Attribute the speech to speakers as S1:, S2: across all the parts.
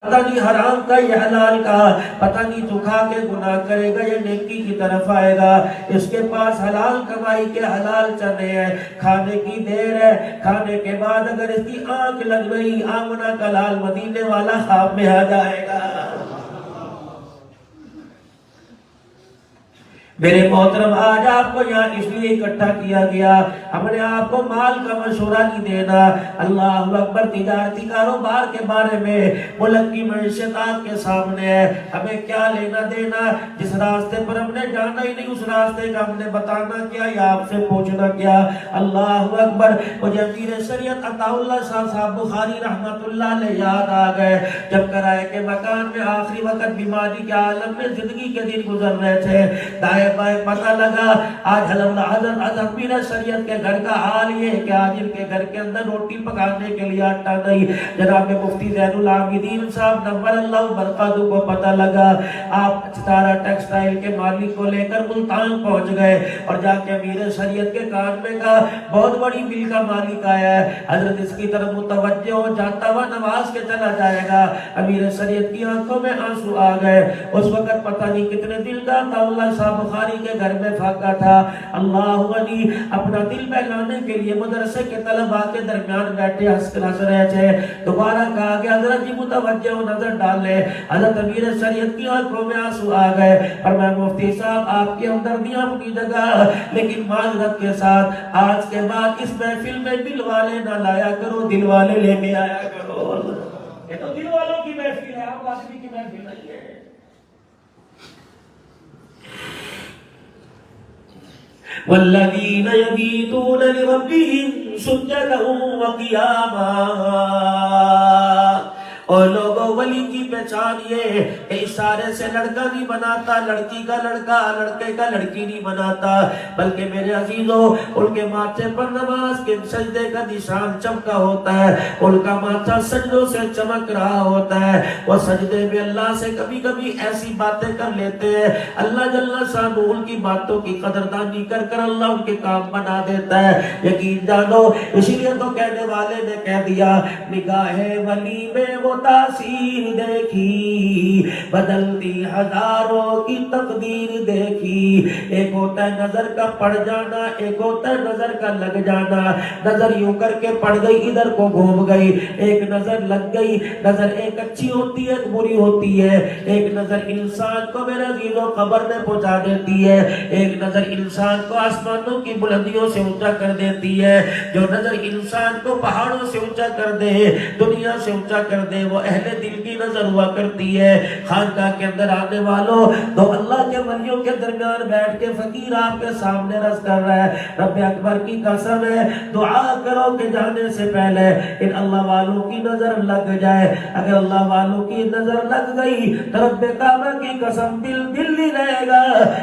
S1: پتہ نہیں حرام کا یہ حلال کا، پتہ نہیں تو کھا کے گناہ کرے گا یا نیکی کی طرف آئے گا۔ اس کے پاس حلال کمائی کے حلال چنے ہیں، کھانے کی دیر ہے، کھانے کے بعد اگر اس کی آنکھ لگ گئی آمنہ کا لال مدینے والا خواب میں آ جائے گا۔ میرے محترم آج آپ کو یہاں اس لیے اکٹھا کیا گیا، ہم نے آپ کو مال کا مشورہ نہیں دینا، اللہ اکبر، تجارتی کاروبار کے بارے میں، ملک کی معیشت آپ کے سامنے ہے، ہمیں کیا لینا دینا، جس راستے پر ہم نے جانا ہی نہیں اس راستے کا ہم نے بتانا کیا یا آپ سے پوچھنا کیا۔ اللہ اکبر، مجھے امیر شریعت عطا اللہ شاہ صاحب بخاری رحمت اللہ علیہ یاد آ گئے، جب کرائے کے مکان میں آخری وقت بیماری کے عالم میں زندگی کے دن گزر رہے تھے، دائیں بائیں پتہ لگا آج حضرت امیر شریعت کے گھر کا حال یہ ہے کہ آج ان کے گھر کے اندر روٹی پکانے کے لیے آٹا نہیں۔ جناب مفتی زین العابدین صاحب نور اللہ برکاتہ کو پتہ لگا، آپ ستارہ ٹیکسٹائل کے مالک کو لے کر ملتان پہنچ گئے اور جا کے امیر شریعت کے کان میں کہا بہت بڑی مل کا مالک آیا ہے، حضرت اس کی طرف متوجہ ہو، جاتا ہوا نواز کے چلا جائے گا۔ امیر شریعت کی آنکھوں میں آنسو آ گئے، اس وقت پتہ نہیں کتنے دل کا اللہ صاحب بخاری کے گھر میں فاقہ تھا، اللہ علی اپنا دل بہلانے کے لیے مدرسے کے طلباء کے درمیان بیٹھے ہنس رہے تھے۔ دوبارہ کہا کہ حضرت جی متوجہ ہو، نظر ڈالے، حضرت امیر شریعت کی آنکھوں میں آنسو آ گئے اور میں مفتی صاحب آپ کی ہمدردیاں اپنی جگہ، لیکن معذرت کے ساتھ آج کے بعد اس محفل میں دل والے نہ لایا کرو، دل والے لے کے آیا کرو۔ یہ تو دل والوں کی محفل ہے، عام آدمی کی محفل نہیں ہے۔ والذین یبیتون لربہم سجدا وقیاما، اور لوگوں ولی کی پہچان یہ کہ اشارے سے لڑکا نہیں بناتا، لڑکی کا لڑکا، لڑکے کا لڑکی نہیں بناتا، بلکہ میرے عزیزوں ان کے ماتھے پر نماز کے سجدے کا نشان چمکا ہوتا ہے، ان کا ماتھا سجدوں سے چمک رہا ہوتا ہے، وہ سجدے میں اللہ سے کبھی کبھی ایسی باتیں کر لیتے ہیں، اللہ جل شانہ ان کی باتوں کی قدردانی کر کر اللہ ان کے کام بنا دیتا ہے۔ یقین جانو، اسی لیے تو کہنے والے نے کہہ دیا نگاہ ولی میں وہ تاثیر دیکھی، بدلتی ہزاروں کی تقدیر دیکھی۔ ایک ہوتا ہے نظر کا پڑ جانا، ایک ہوتا ہے نظر کا لگ جانا۔ نظر یوں کر کے پڑ گئی، ادھر کو گھوم گئی، ایک نظر لگ گئی۔ نظر ایک اچھی ہوتی ہے، ایک بری ہوتی ہے۔ ایک نظر انسان کو میرے عزیزوں قبر میں پہنچا دیتی ہے، ایک نظر انسان کو آسمانوں کی بلندیوں سے اونچا کر دیتی ہے۔ جو نظر انسان کو پہاڑوں سے اونچا کر دے، دنیا سے اونچا کر دے، وہ اہل دل کی نظر ہوا کرتی ہے۔ خانقاہ کے اندر آنے والوں تو اللہ کے ولیوں کے درمیان بیٹھ کے فقیر آپ کے سامنے رس کر رہا ہے، رب اکبر کی قسم ہے دعا کرو کہ جانے سے پہلے ان اللہ والوں کی نظر لگ جائے۔ اگر اللہ والوں کی نظر لگ گئی تو رب کعبہ کی قسم دل نہیں رہے گا،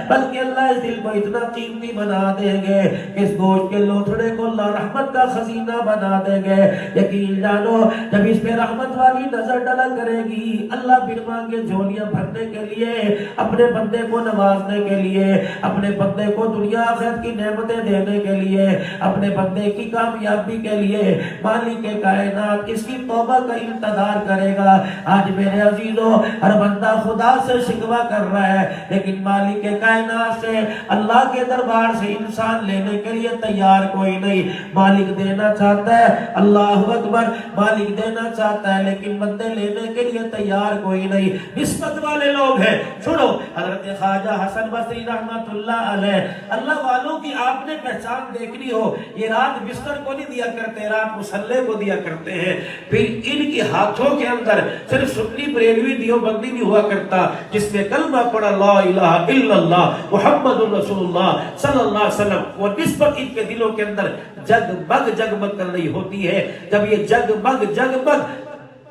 S1: بلکہ اللہ اس دل کو اتنا قیمتی بنا دیں گے کہ اس گوشت کے لوتھڑے کو اللہ رحمت کا خزینہ بنا دیں گے۔ یقین جانو جب اس پہ رحمت والی نظر ڈالا کرے گی، اللہ بن مانگے جھولیاں بھرنے کے لیے، اپنے بندے کو نوازنے کے لیے، اپنے بندے کو دنیا آخرت کی نعمتیں دینے کے لیے، اپنے بندے کی کامیابی کے لیے مالک کائنات اس کی توبہ کا انتظار کرے گا۔ آج میرے عزیزوں ہر بندہ خدا سے شکوہ کر رہا ہے، لیکن مالک کائنات سے، اللہ کے دربار سے انسان لینے کے لیے تیار کوئی نہیں۔ مالک دینا چاہتا ہے، اللہ اکبر، مالک دینا چاہتا ہے، لیکن بندے لینے کے لیے تیار کوئی نہیں۔ نسبت والے لوگ ہیں، سنو حضرت خواجہ حسن بصری رحمت اللہ علیہ، اللہ والوں کی آپ نے پہچان دیکھنی ہو، یہ رات بستر کو نہیں دیا کرتے، رات مصلے کو دیا کرتے ہیں۔ پھر ان کے ہاتھوں کے اندر صرف سنی بریلوی دیوبندی نہیں ہوا کرتا جس میں کلمہ پڑھا لا الہ الا اللہ محمد رسول اللہ صلی اللہ علیہ وسلم، وہ نسبت ان کے دلوں کے اندر جگمگ کر رہی ہوتی ہے۔ جب یہ جگمگ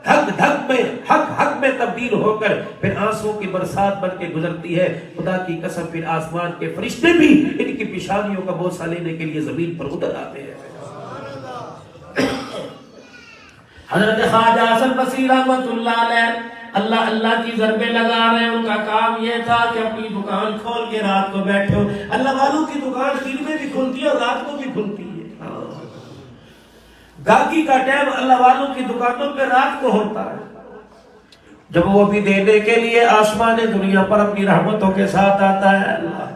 S1: دھک دھک میں حق میں تبدیل ہو کر پھر آنسوں کی برسات بن کے گزرتی ہے، خدا کی قسم پھر آسمان کے فرشتے بھی ان کی پیشانیوں کا بوسہ لینے کے لیے زمین پر اتر آتے ہیں۔ حضرت خواجہ حسن بصری رحمت اللہ علیہ اللہ کی ضربیں لگا رہے ہیں، ان کا کام یہ تھا کہ اپنی دکان کھول کے رات کو بیٹھے ہو۔ اللہ والوں کی دکان دن میں بھی کھلتی ہے اور رات کو بھی کھلتی ہے۔ گاہکی کا ٹائم اللہ والوں کی دکانوں پہ رات کو ہوتا ہے۔ جب وہ بھی دینے کے لیے آسمان دنیا پر اپنی رحمتوں کے ساتھ آتا ہے. اللہ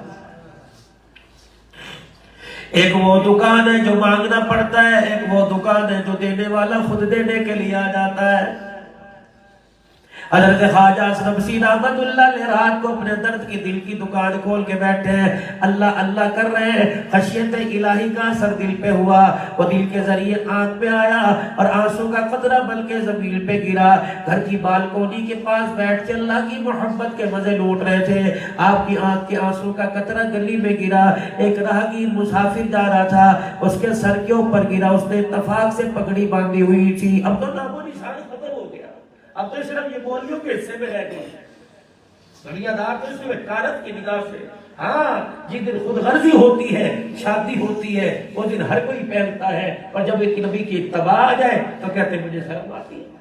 S1: ایک وہ دکان ہے جو مانگنا پڑتا ہے، ایک وہ دکان ہے جو دینے والا خود دینے کے لیے آ جاتا ہے. حضرت خواجہ اسرمسی رحمت اللہ علیہ رات کو اپنے درد کی دل کی دکان کھول کے بیٹھے ہیں، اللہ اللہ کر رہے ہیں. خشیت الہی کا اثر دل پہ ہوا، وہ دل کے ذریعے آنکھ پہ آیا اور آنسو کا قطرہ بلکہ زمین پہ گرا. گھر کی بالکونی کے پاس بیٹھ کے اللہ کی محبت کے مزے لوٹ رہے تھے. آپ کی آنکھ کے آنسو کا قطرہ گلی میں گرا. ایک راہگیر مسافر جا رہا تھا، اس کے سر کے اوپر گرا. اس نے اتفاق سے پگڑی باندھی ہوئی تھی. اب تو نام و نشان ختم ہو گیا، اب تو صرف یہ مولیوں کے حصے میں رہ گئے. دنیا دار تو صرف کارت کی نگاہ سے. ہاں جس دن خود غرضی ہوتی ہے، شادی ہوتی ہے، وہ دن ہر کوئی پہنتا ہے، اور جب ایک نبی کی اتباع آ جائے تو کہتے ہیں مجھے شرم آتی ہے.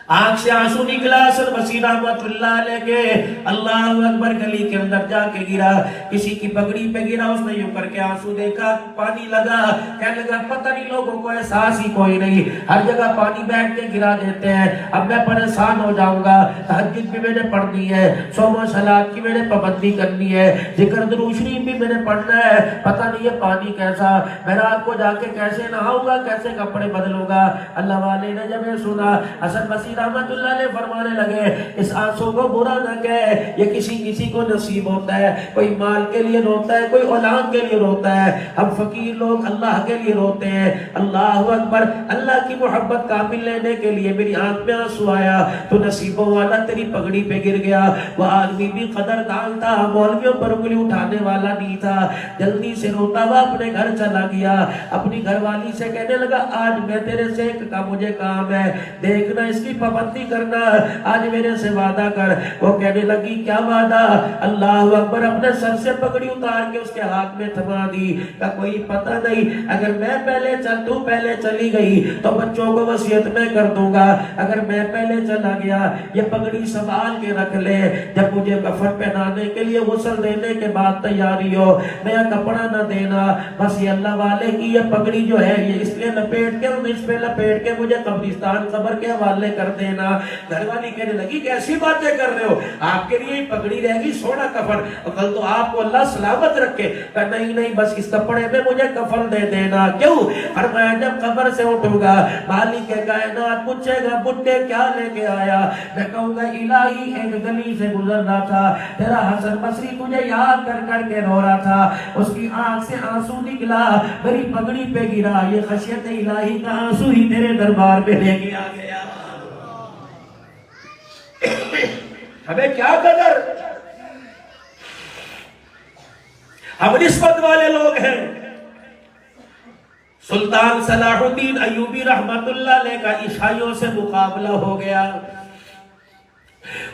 S1: آنکھ سے آنسو نکلا اسرمسی رحمت اللہ علیہ کے. اللہ اکبر گلی کے اندر جا کے گرا، کسی کی پگڑی پہ گرا. اس نے یوں کر کے آنسو دیکھا، پانی لگا. کہنے لگا پتہ نہیں لوگوں کو احساس ہی کوئی نہیں، ہر جگہ پانی بیٹھ کے گرا دیتے ہیں. اب میں پریشان ہو جاؤں گا. تہجد بھی میں نے پڑھنی ہے، صوم و صلات کی میں نے پابندی کرنی ہے، ذکر درود شریف بھی میں نے پڑھنا ہے. پتہ نہیں یہ پانی کیسا، میں رات کو جا کے کیسے نہاؤں گا، کیسے کپڑے بدلوں گا. اللہ والے نے جب یہ سنا، اسرمسی رحمت اللہ علیہ فرمانے لگے اس آنسو کو برا نہ کہے، یہ کسی کو نصیب ہوتا ہے. کوئی مال کے لیے روتا ہے، کوئی اولاد کے لیے روتا ہے. ہم فقیر لوگ اللہ کے لیے روتے ہیں. اللہ اکبر. اللہ کی محبت کامل لینے کے لیے میری آنکھ میں آنسو آیا تو نصیبوں والا تیری پگڑی پہ گر گیا. وہ آدمی بھی قدردان تھا، مولویوں پر انگلی اٹھانے والا نہیں تھا. جلدی سے روتا ہوا اپنے گھر چلا گیا. اپنی گھر والی سے کہنے لگا آج میں تیرے سے ایک کا مجھے کام ہے، دیکھنا اس کی پابندی کرنا، آج میرے سے وعدہ کر. وہ کہنے لگی کیا وعدہ؟ اللہ اکبر. اپنے سر سے پگڑی اتار کے اس کے ہاتھ میں تھما دی. کہ کوئی پتہ نہیں، اگر میں پہلے تو پہلے چلی گئی تو بچوں کو وصیت میں کر دوں گا. اگر میں پہلے چلا گیا یہ پگڑی سنبھال کے رکھ لے، جب مجھے کفن پہنانے کے لیے غسل دینے کے بعد تیاری ہو نیا کپڑا نہ دینا. بس یہ اللہ والے کی یہ پگڑی جو ہے یہ اس لیے لپیٹ کے مجھے قبرستان قبر کے حوالے کر دینا. گھر والی کہنے لگی کیسی باتیں کر رہے ہو، آپ کے لیے پگڑی رہے گی سونا کفن، اور کل تو آپ کو اللہ سلامت رکھے. کہ نہیں بس اس کپڑے میں مجھے کفن دے دینا. کیوں؟ فرمایا جب قبر سے اٹھوں گا مالک کائنات پوچھے گا بڈھے کیا لے کے آیا، میں کہوں گا الہی ایک گلی سے گزر رہا تھا، تیرا حسن بصری تجھے یاد کر کے رو رہا تھا، اس کی آنکھ سے آنسو نکلا، میری پگڑی پہ گرا، یہ خشیت الہی کا آنسو ہی تیرے دربار میں لے کے آ گیا. ہمیں کیا قدر، ہم نسبت والے لوگ ہیں. سلطان صلاح الدین ایوبی رحمت اللہ علیہ کا عیسائیوں سے مقابلہ ہو گیا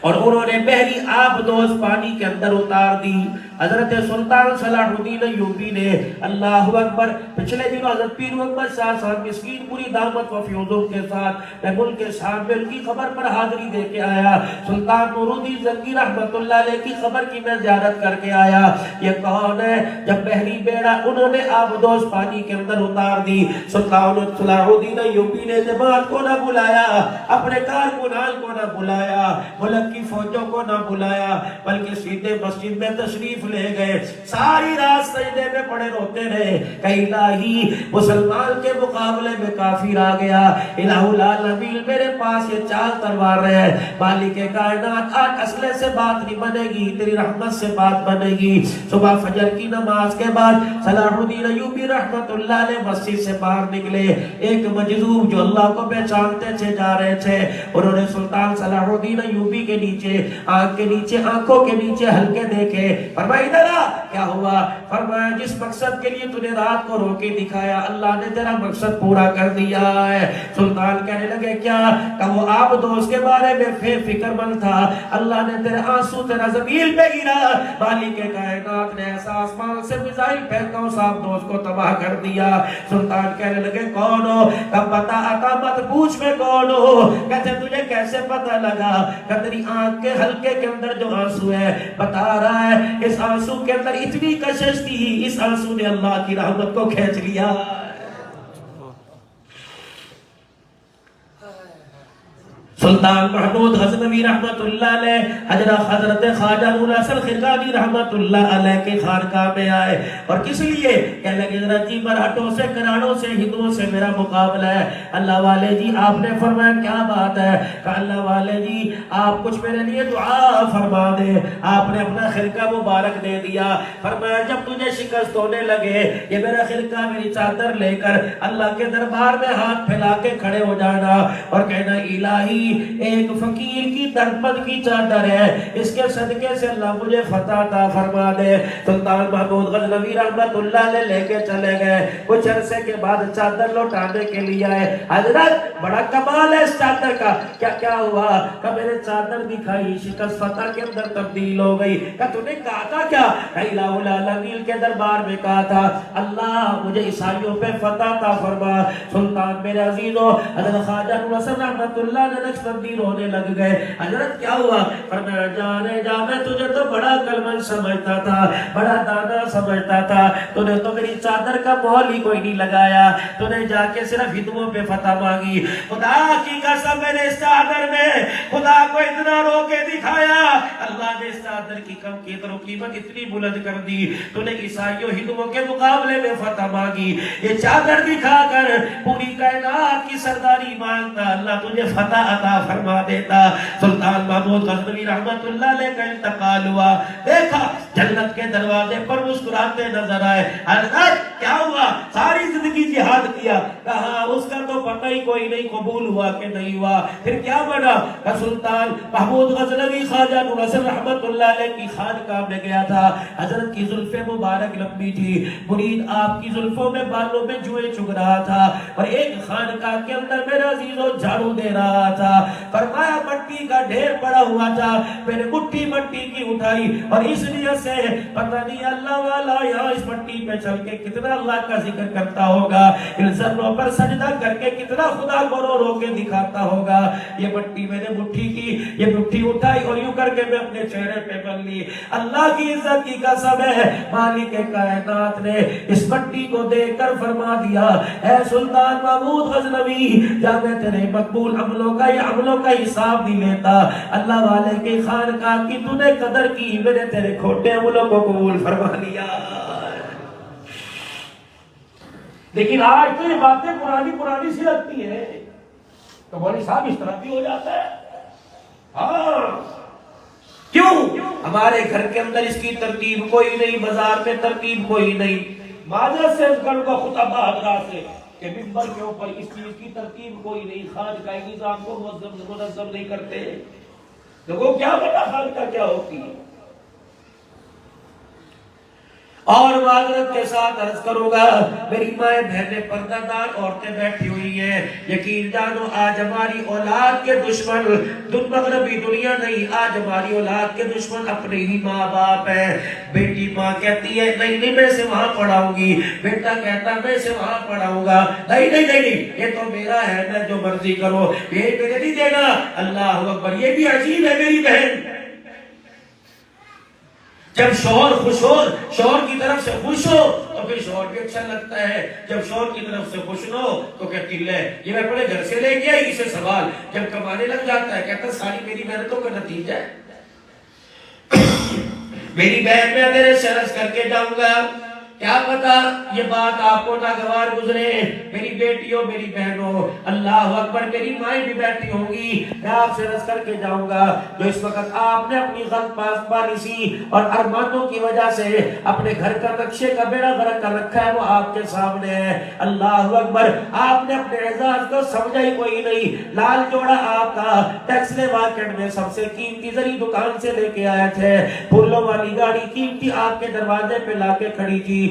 S1: اور انہوں نے پہلی آب دوز پانی کے اندر اتار دی. حضرت سلطان صلاح الدین ایوبی نے اللہ اکبر پچھلے دنوں حضرت پیر اکبر شاہ صاحب مسکین پوری دعوت و فیوضوں کے ساتھ میں ملک کے شام میں ان کی خبر پر حاضری دے کے آیا. سلطان نور الدین زنگی رحمت اللہ علیہ کی خبر کی میں زیارت کر کے آیا. یہ کون ہے؟ جب بحری بیڑا انہوں نے آبدوز پانی کے اندر اتار دی، سلطان صلاح الدین ایوبی نے جماعت کو نہ بلایا، اپنے کارکنان کو نہ بلایا، ملک کی فوجوں کو نہ بلایا، بلکہ سیدھے مسجد میں تشریف لے گئے. ساری رات سجدے میں پڑے روتے رہے کہ الہی مسلمان کے مقابلے میں کافر آ گیا. الہ العالمین میرے پاس یہ 4 تلوار ہے، مالک کائنات آج اسلحے سے بات نہیں بنے گی، تیری رحمت سے بات بنے گی. صبح فجر کی نماز کے بعد صلاح الدین ایوبی رحمت اللہ علیہ مسجد سے باہر نکلے. ایک مجذوب جو اللہ کو پہچانتے تھے جا رہے تھے، انہوں نے سلطان صلاح الدین ایوبی کے نیچے آنکھوں کے نیچے ہلکے دیکھے. فرمایا ادھر آ، کیا ہوا؟ فرمایا جس مقصد کے لیے تو نے رات کو رو کے دکھایا اللہ نے تیرا مقصد پورا کر دیا ہے. سلطان کہنے لگے کیا؟ کہ وہ آپ دوست کے بارے میں فکر مند تھا، اللہ نے تیرے آنسو تیرا زمین پہ گرا، مالک کائنات نے ایسا آسمان سے میزائل پھینکا اس آپ دوست کو تباہ کر دیا. سلطان کہنے لگے کون ہو؟ کہ بتا عطا مت پوچھ میں کون ہو. کہتے تجھے کیسے پتہ لگا؟ کہ تیری آنکھ کے ہلکے کے اندر جو آنسو ہے بتا رہا ہے اس آنسو کے اندر اتنی کشش تھی، اس آنسو نے اللہ کی رحمت کو کھینچ لیا. سلطان محمود غزنوی رحمت اللہ علیہ حضرت خواجہ ابو الحسن خرقانی رحمت اللہ علیہ کے خانقاہ میں آئے اور کس لیے کہنے لگے ذرا جی مراٹھوں سے کراڑوں سے ہندوؤں سے میرا مقابلہ ہے. اللہ والے جی آپ نے فرمایا کیا بات ہے؟ کہ اللہ والے جی آپ کچھ میرے لیے دعا فرما دے. آپ نے اپنا خرقہ مبارک دے دیا. فرمایا جب تجھے شکست ہونے لگے یہ میرا خرقہ میری چادر لے کر اللہ کے دربار میں ہاتھ پھیلا کے کھڑے ہو جانا اور کہنا الہی ایک فقیر کی درپد کی چادر ہے, اس کے صدقے سے اللہ مجھے فتح عطا فرما دے. سلطان محمود غزنوی رحمت اللہ علیہ لے کے چلے گئے. کچھ عرصے کے بعد چادر لوٹانے کے لیے آئے. حضرت بڑا کمال ہے اس چادر کا. کیا ہوا؟ کہ میں نے چادر دکھائی, شکست فتح کے اندر تبدیل ہو گئی. کہ تو نے کہا تھا کیا؟ الہ العالمین کے دربار میں کہا تھا اللہ مجھے عیسائیوں پہ فتح عطا فرما. سلطان میرے عزیزو حضرت خواجہ ابو الحسن رحمت اللہ علیہ تبدیل ہونے لگ گئے. حضرت کیا ہوا؟ فرمایا جانے جا میں تجھے تو بڑا عقلمند سمجھتا تھا, بڑا دانا سمجھتا تھا. تو نے تو میری چادر کا مول ہی کوئی نہیں لگایا. تو نے جا کے صرف ہندوؤں پہ فتح مانگی. خدا کی قسم میں نے اس چادر میں خدا کو اتنا رو کے دکھایا, اللہ نے اس چادر کی قیمت اتنی بلند کر دی. تو نے عیسائیوں ہندوؤں کے مقابلے میں فتح مانگی. یہ چادر دکھا کر پوری کائنات کی سرداری مانگتا, اللہ تجھے فتح عطا فرما دیتا. سلطان محمود غزنوی رحمت اللہ علیہ کا انتقال ہوا. دیکھا جنت کے دروازے پر مسکراتے نظر آئے. حضرت کیا ہوا؟ ساری زندگی جہاد کیا, کہا اس کا تو پتہ ہی کوئی نہیں قبول ہوا کہ نہیں ہوا. پھر کیا بنا؟ کہ سلطان محمود غزنوی خواجہ ابو الحسن رحمت اللہ علیہ کی خانقاہ میں گیا تھا. حضرت کی زلفیں مبارک لمبی تھی, مرید آپ کی زلفوں میں بالوں میں جوئیں چگ رہا تھا اور ایک خانقاہ کے اندر میرا عزیزو جھاڑو دے رہا تھا. فرمایا مٹی کا ڈھیر پڑا ہوا تھا, میں نے مٹھی مٹی کی اٹھائی اور اس لیے سے پتہ نہیں اللہ والا یہاں اس مٹی پہ چل کے کتنا اللہ کا ذکر کرتا ہوگا, ان ذروں پر سجدہ کر کے کتنا خدا کو رو رو کے دکھاتا ہوگا. یہ مٹی میں نے مٹھی کی, یہ مٹھی اٹھائی اور یوں کر کے میں اپنے چہرے پہ بن لی. اللہ کی عزت کی قسم ہے مالک کائنات نے اس مٹی کو دیکھ کر فرما دیا اے سلطان محمود غزنوی جب میں تیرے مقبول عملوں کا یا عملوں کا حساب نہیں لیتا, اللہ والے کے خانقاہ کی تو نے قدر کی, میں نے تیرے کھوٹے عملوں کو قبول فرما لیا. لیکن آج تو یہ باتیں پرانی سی لگتی ہیں تو مولوی صاحب اس طرح بھی ہو جاتا ہے. ہاں کیوں؟ ہمارے گھر کے اندر اس کی ترتیب کوئی نہیں, بازار میں ترتیب کوئی نہیں. معذرت سے گھر کو خطبہ حضرات سے کہ منبر کے اوپر اس چیز کی ترتیب کوئی نہیں, خانقاہ کے نظام کو منظم نہیں کرتے. لوگوں کیا پتا خانقاہ کیا ہوتی ہے. اور معذرت کے ساتھ عرض کروں گا میری مائیں بہنیں پردہ دار عورتیں بیٹھی ہوئی ہیں, یقین جانو آج ہماری اولاد کے دشمن مغربی دنیا نہیں, آج ہماری اولاد کے دشمن اپنے ہی ماں باپ ہیں. بیٹی ماں کہتی ہے نہیں میں سے وہاں پڑھاؤں گی, بیٹا کہتا میں سے وہاں پڑھاؤں گا. نہیں یہ تو میرا ہے, میں جو مرضی کرو, یہ میرے نہیں دینا. اللہ اکبر, یہ بھی عجیب ہے میری بہن. جب شوہر خوش ہو, شوہر کی طرف سے خوش ہو تو پھر شوہر بھی اچھا لگتا ہے. جب شوہر کی طرف سے خوش نہ ہو تو کہتی لے یہ میں اپنے گھر سے لے گیا اسے سوال. جب کمانے لگ جاتا ہے کہتا ساری میری محنتوں کا نتیجہ ہے. میری بہن میں تیرے سے عرض کر کے جاؤں گا, کیا پتا یہ بات آپ کو ناگوار گزرے. میری بیٹیوں میری بہنوں, اللہ اکبر, میری مائیں بھی بیٹھی ہوں گی. میں آپ سے عرض کر کے جاؤں گا جو اس وقت آپ نے اپنی غلط پالیسی اور ارمانوں کی وجہ سے اپنے گھر کا نقشے کا بیڑا غرق کر رکھا ہے وہ آپ کے سامنے ہے. اللہ اکبر, آپ نے اپنے اعزاز کو سمجھا ہی کوئی نہیں. لال جوڑا آپ کا ٹیکسلے مارکیٹ میں سب سے قیمتی زری دکان سے لے کے آئے تھے. پھولوں والی گاڑی قیمتی آپ کے دروازے پہ لا کے کھڑی کی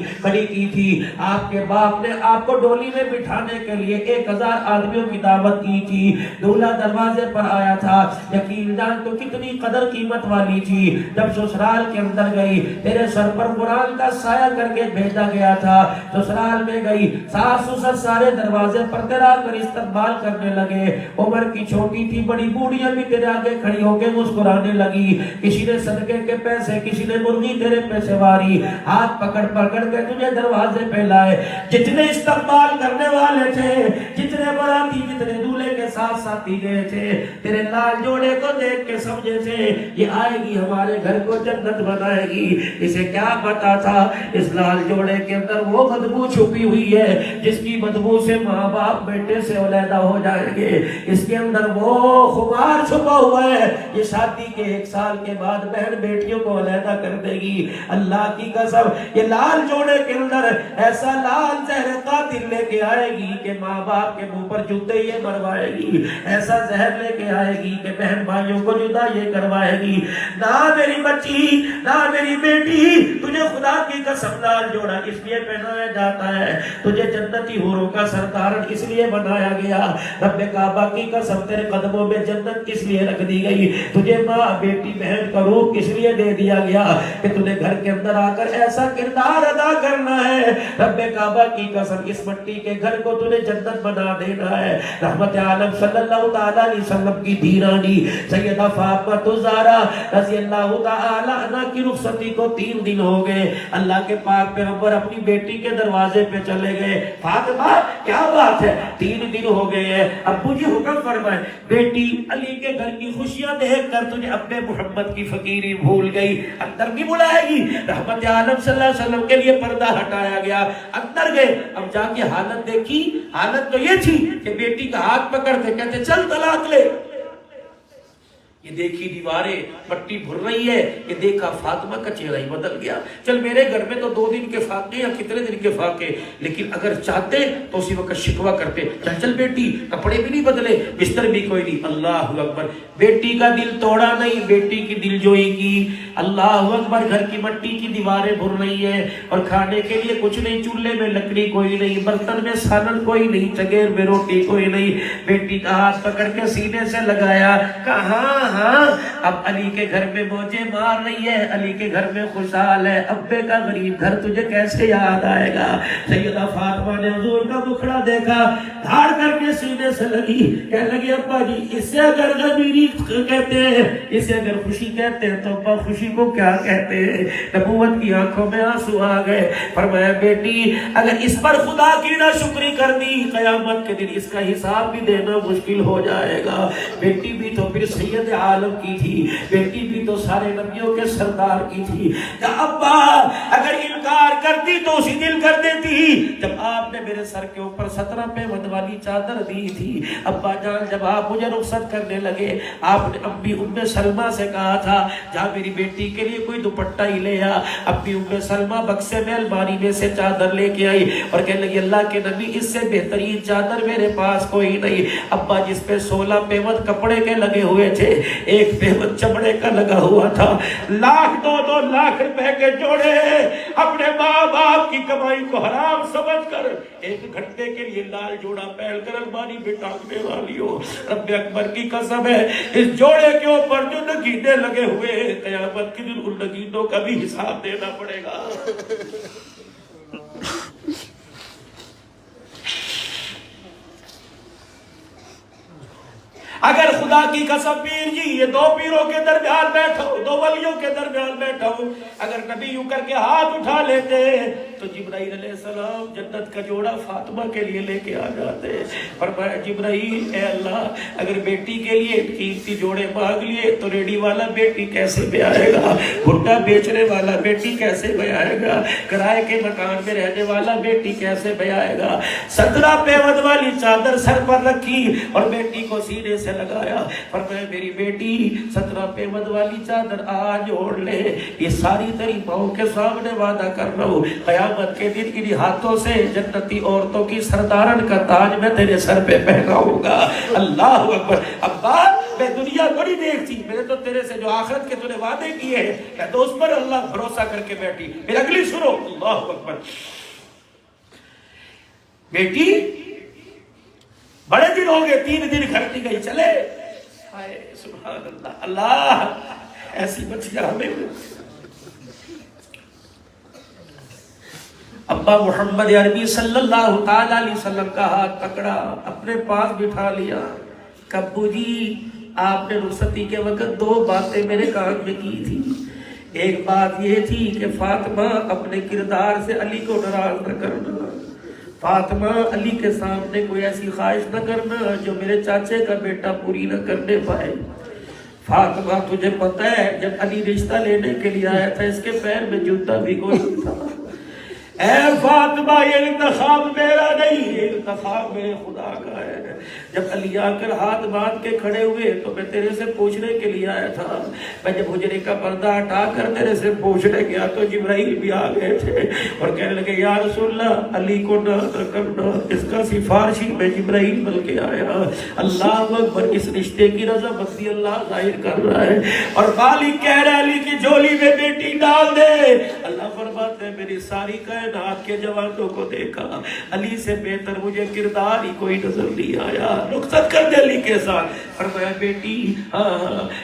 S1: تھی. آپ کے باپ نے آپ کو ڈولی میں بٹھانے کے لیے 1000 آدمیوں کی دعوت کی تھی. دولہا دروازے پر آیا تھا, یقین جان تو کتنی قدر قیمت والی تھی. جب سسرال کے اندر گئی تیرے سر پر قرآن کا سایہ کر کے بھیجا گیا تھا. سسرال میں گئی, ساس سسر سارے دروازے پر تیرا کر استقبال کرنے لگے. عمر کی چھوٹی تھی, بڑی بوڑھیاں بھی تیرے آگے کھڑی ہو کے مسکرانے لگی. کسی نے صدقے کے پیسے, کسی نے مرغی تیرے پیسے واری, ہاتھ پکڑ کے تجھے دروازے پہ لائے. جتنے استقبال کرنے والے تھے, جتنے باراتی, جتنے دولہے کے کے ساتھ ساتھی گئے تھے، تیرے لال جوڑے کو دیکھ کے سمجھے تھے یہ آئے گی ہمارے گھر کو جنت بنائے گی۔ اسے کیا پتا تھا اس لال جوڑے کے اندر وہ بدبو چھپی ہوئی ہے جس کی بدبو سے ماں باپ بیٹے سے علیحدہ ہو جائیں گے، اس کے اندر وہ خمار چھپا ہوا ہے یہ شادی کے 1 سال کے بعد بہن بیٹیوں کو علیحدہ کر دے گی۔ اللہ کی قسم یہ لال جوڑے کے اندر ایسا لال زہر قاتل لے کے آئے گی کہ ماں باپ کے منہ پر جوتے یہ مروائے گی، ایسا زہر لے کے آئے گی کہ بہن بھائیوں کو جدا یہ کروائے گی۔ نہ میری بچی، نہ میری بیٹی، تجھے خدا کی قسم لال جوڑا اس لیے پہنایا جاتا ہے، تجھے جنتی حوروں کا سردار اس لیے بنایا گیا، رب کعبہ کی قسم تیرے قدموں میں جنت کس لیے رکھ دی گئی، تجھے ماں بیٹی بہن کا روح کس لیے دے دیا گیا کہ تجھے گھر کے اندر آ کر ایسا کردار ادا کرنا ہے، رب کعبہ کی قسم اس مٹی کے گھر کو تجھے جنت بنا دینا ہے۔ رحمت عالم صلی اللہ تعالی علیہ وسلم کی دھیرانی سیدہ فاطمہ الزہرا رضی اللہ تعالی عنہ کی رخصتی کو 3 دن ہو گئے، اللہ کے پاک پیغمبر اپنی بیٹی کے دروازے پہ چلے گئے، فاطمہ کیا بات ہے 3 دن ہو گئے ہیں، ابو جی حکم فرمائے، بیٹی علی کے گھر کی خوشیاں دیکھ کر تجھے اپنے محمد کی فقیری بھول گئی، اندر بھی بلائے گی۔ رحمت عالم صلی اللہ علیہ وسلم کے لیے پردہ ہٹایا گیا، اندر گئے، اب جا کے حالت دیکھی، حالت تو یہ تھی کہ بیٹی کا ہاتھ پکڑ کے کہتے چل طلاق لے، یہ دیکھی دیواریں مٹی بھر رہی ہے، یہ دیکھا فاطمہ کا چہرہ ہی بدل گیا، چل میرے گھر میں تو 2 دن کے فاقے یا کتنے دن کے فاقے، لیکن اگر چاہتے تو اسی وقت شکوہ کرتے، چل بیٹی کپڑے بھی نہیں بدلے بستر بھی کوئی نہیں، اللہ اکبر، بیٹی کا دل توڑا نہیں، بیٹی کی دل جوئی کی، اللہ اکبر، گھر کی مٹی کی دیواریں بھر رہی ہے اور کھانے کے لیے کچھ نہیں، چولہے میں لکڑی کوئی نہیں، برتن میں سالن کوئی نہیں، چگیر میں روٹی کوئی نہیں، بیٹی کا ہاتھ پکڑ کے سینے سے لگایا، کہاں اب علی کے گھر میں موجیں مار رہی ہے، علی کے گھر میں خوشحال ہے، ابے کا غریب گھر تجھے کیسے یاد آئے گا۔ سیدہ فاطمہ نے حضور کا مکھڑا دیکھا، دھاڑ کر کے سینے سے لگی، کہنے لگی ابا جی اسے اگر غمیری کہتے ہیں، اسے اگر خوشی کہتے ہیں تو ابا خوشی کو کیا کہتے ہیں؟ نبوت کی آنکھوں میں آنسو آ گئے، فرمایا بیٹی اگر اس پر خدا کی ناشکری کر دی قیامت کے دن اس کا حساب بھی دینا مشکل ہو جائے گا۔ بیٹی بھی تو پھر سید عالم کی تھی، بیٹی بھی تو سارے نبیوں کے سردار کی تھی، کہ ابا اگر انکار کرتی تو اسی دل کر دیتی جب آپ نے میرے سر کے اوپر 17 پیوند والی چادر دی تھی۔ ابا جان جب آپ مجھے رخصت کرنے لگے آپ نے امی ام سلمہ سے کہا تھا جہاں میری بیٹی کے لیے کوئی دوپٹہ ہی لے آ، امی ام سلمہ بکسے میں الماری میں سے چادر لے کے آئی اور کہنے لگی اللہ کے نبی اس سے بہترین چادر میرے پاس کوئی نہیں۔ ابا جس پہ 16 پیوند کپڑے کے لگے ہوئے تھے، 1 پیوند چمڑے کا لگا ہوا تھا، 2 لاکھ روپے کے جوڑے اپنے ماں باپ کی کمائی کو حرام سمجھ کر 1 گھنٹے کے لیے لال جوڑا پہن کر الماری میں ٹانگنے والی ہو، رب اکبر کی قسم ہے اس جوڑے کے اوپر جو نگینے لگے ہوئے قیامت کے دن ان نگینوں کا بھی حساب دینا پڑے گا۔ اگر خدا کی قسم پیر جی یہ 2 پیروں کے درمیان بیٹھا ہوں، 2 ولیوں کے درمیان بیٹھا ہوں، اگر نبی یوں کر کے ہاتھ اٹھا لیتے تو جبرائیل علیہ السلام جنت کا جوڑا فاطمہ کے لیے لے کے آ جاتے، فرمایا جبرائیل اے اللہ اگر بیٹی کے لیے قیمتی جوڑے مانگ لیے تو ریڈی والا بیٹی کیسے بے آئے گا، بھٹا بیچنے والا بیٹی کیسے بے آئے گا، کرائے کے مکان میں رہنے والا بیٹی کیسے بے آئے گا۔ 17 پیوند والی چادر سر پر رکھی اور بیٹی کو سینے سے لگایا، فرمایا میری بیٹی 17 پیوند والی چادر آج اوڑھ لے، یہ ساری تیری ماں کے سامنے وعدہ کر رہا ہوں قیامت کے دن انہی ہاتھوں سے جنتی عورتوں کی سردارن کا تاج میں تیرے سر پہ پہناؤں گا۔ اللہ اکبر۔ ابا میں دنیا بڑی دیکھتی، میں نے تو تیرے سے جو آخرت کے تو نے وعدے کیے ہیں میں تو اس پر اللہ بھروسہ کر کے بیٹھی، پھر اگلی سنو۔ اللہ اکبر۔ بیٹی بڑے دن ہو گئے، 3 دن گھر نہیں گئی، چلے ہائے سبحان اللہ، اللہ ایسی بچیاں ہمیں۔ ابا محمد عربی صلی اللہ تعالی علیہ وسلم کا ہاتھ پکڑا، اپنے پاس بٹھا لیا، ابو جی آپ نے رخصتی کے وقت 2 باتیں میرے کان میں کی تھی، ایک بات یہ تھی کہ فاطمہ اپنے کردار سے علی کو ناراض نہ کرنا، فاطمہ علی کے سامنے کوئی ایسی خواہش نہ کرنا جو میرے چاچے کا بیٹا پوری نہ کرنے پائے. فاطمہ تجھے پتہ ہے جب علی رشتہ لینے کے لیے آیا تھا اس کے پیر میں جوتا بھی کوئی نہیں تھا. اے فاطمہ یہ انتخاب میرا نہیں، یہ انتخاب میرے خدا کا ہے. جب علی آ کر ہاتھ باندھ کے کھڑے ہوئے تو میں تیرے سے پوچھنے کے لیے آیا تھا. میں جب حجرے کا پردہ ہٹا کر تیرے سے پوچھنے گیا تو جبرائیل بھی آ گئے تھے اور کہنے لگے یا رسول اللہ علی کو نہ کرنا، اس کا سفارشی میں جبرائیل بن کے آیا. اللہ اکبر، اس رشتے کی رضامندی اللہ ظاہر کر رہا ہے. اور مالک کہہ رہا ہے علی کی جھولی میں بیٹی ڈال دے. اللہ فرماتے ہیں میری ساری کائنات کے جوانوں کو دیکھا، علی سے بہتر مجھے کردار ہی کوئی نظر نہیں آیا. رخصت کر دے علی کے ساتھ. فرمایا بیٹی